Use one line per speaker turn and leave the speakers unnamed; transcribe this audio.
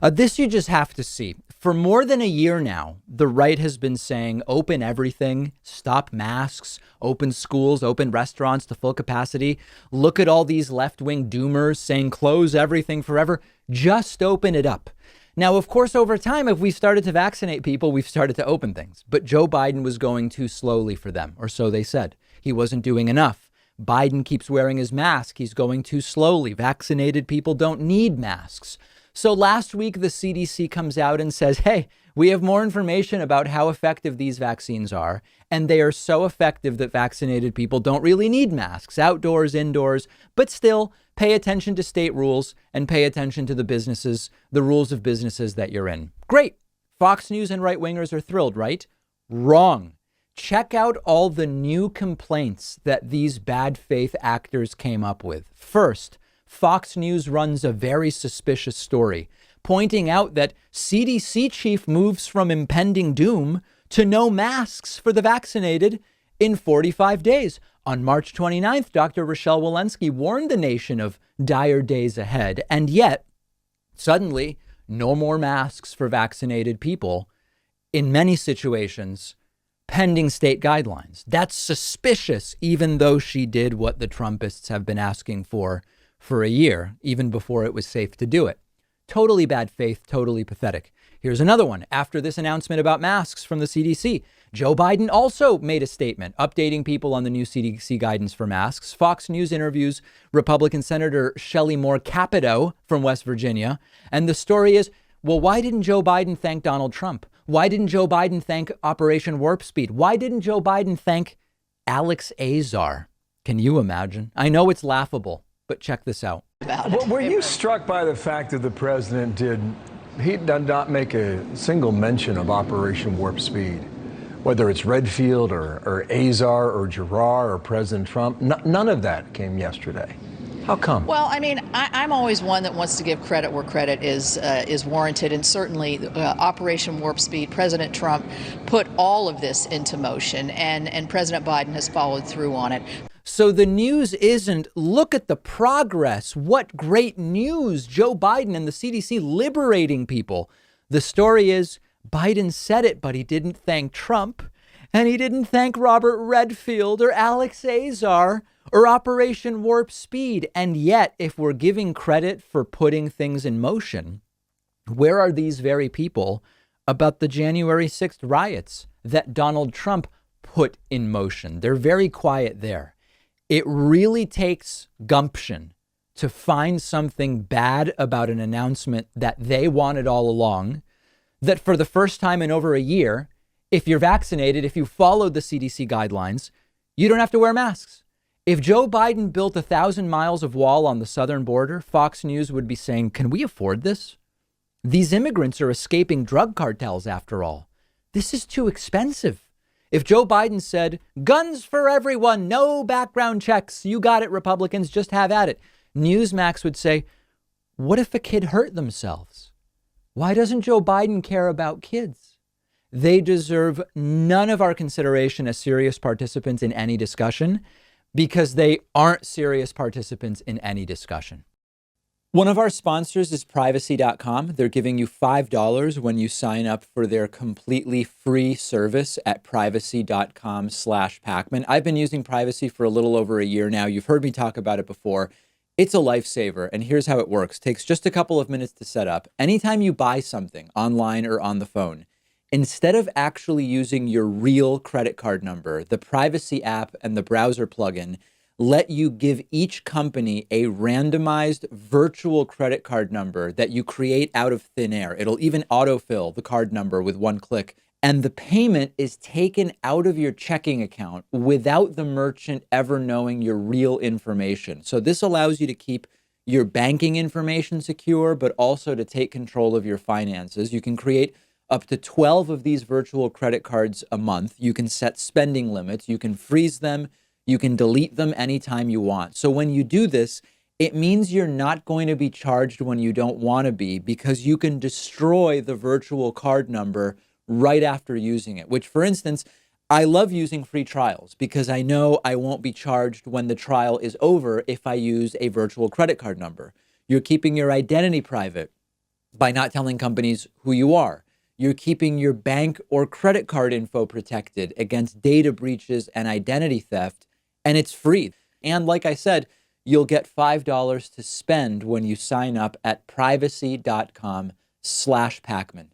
This you just have to see. For more than a year now, the right has been saying open everything, stop masks, open schools, open restaurants to full capacity. Look at all these left-wing doomers saying close everything forever. Just open it up. Now, of course, over time, if we started to vaccinate people, we've started to open things. But Joe Biden was going too slowly for them, or so they said. He wasn't doing enough. Biden keeps wearing his mask. He's going too slowly. Vaccinated people don't need masks. So last week, the CDC comes out and says, hey, we have more information about how effective these vaccines are. And they are so effective that vaccinated people don't really need masks, outdoors, indoors. But still, pay attention to state rules and pay attention to the rules of businesses that you're in. Great. Fox News and right wingers are thrilled, right? Wrong. Check out all the new complaints that these bad faith actors came up with. First, Fox News runs a very suspicious story, pointing out that CDC chief moves from impending doom to no masks for the vaccinated in 45 days. On March 29th, Dr. Rochelle Walensky warned the nation of dire days ahead. And yet, suddenly, no more masks for vaccinated people in many situations, pending state guidelines. That's suspicious, even though she did what the Trumpists have been asking for a year, even before it was safe to do it. Totally bad faith, totally pathetic. Here's another one. After this announcement about masks from the CDC, Joe Biden also made a statement updating people on the new CDC guidance for masks. Fox News interviews Republican Senator Shelley Moore Capito from West Virginia. And the story is, well, why didn't Joe Biden thank Donald Trump? Why didn't Joe Biden thank Operation Warp Speed? Why didn't Joe Biden thank Alex Azar? Can you imagine? I know it's laughable, but check this out.
Were you struck by the fact that the president did not make a single mention of Operation Warp Speed? Whether it's Redfield or Azar or Giroir or President Trump, none of that came yesterday. How come?
Well, I mean, I'm always one that wants to give credit where credit is warranted. And certainly Operation Warp Speed, President Trump put all of this into motion and President Biden has followed through on it.
So the news isn't, look at the progress. What great news. Joe Biden and the CDC liberating people. The story is Biden said it, but he didn't thank Trump. And he didn't thank Robert Redfield or Alex Azar or Operation Warp Speed. And yet, if we're giving credit for putting things in motion, where are these very people about the January 6th riots that Donald Trump put in motion? They're very quiet there. It really takes gumption to find something bad about an announcement that they wanted all along, that for the first time in over a year, if you're vaccinated, if you followed the CDC guidelines, you don't have to wear masks. If Joe Biden built 1,000 miles of wall on the southern border, Fox News would be saying, can we afford this? These immigrants are escaping drug cartels after all. This is too expensive. If Joe Biden said, guns for everyone, no background checks, you got it, Republicans, just have at it, Newsmax would say, what if a kid hurt themselves? Why doesn't Joe Biden care about kids? They deserve none of our consideration as serious participants in any discussion because they aren't serious participants in any discussion. One of our sponsors is privacy.com. They're giving you $5 when you sign up for their completely free service at privacy.com/Pakman. I've been using Privacy for a little over a year now. You've heard me talk about it before. It's a lifesaver. And here's how it works. It takes just a couple of minutes to set up. Anytime you buy something online or on the phone, instead of actually using your real credit card number, the Privacy app and the browser plugin let you give each company a randomized virtual credit card number that you create out of thin air. It'll even autofill the card number with one click. And the payment is taken out of your checking account without the merchant ever knowing your real information. So this allows you to keep your banking information secure, but also to take control of your finances. You can create up to 12 of these virtual credit cards a month. You can set spending limits. You can freeze them. You can delete them anytime you want. So when you do this, it means you're not going to be charged when you don't want to be because you can destroy the virtual card number right after using it, which, for instance, I love using free trials because I know I won't be charged when the trial is over if I use a virtual credit card number. You're keeping your identity private. by not telling companies who you are. You're keeping your bank or credit card info protected against data breaches and identity theft, and it's free. And like I said, you'll get $5 to spend when you sign up at privacy.com/Pakman.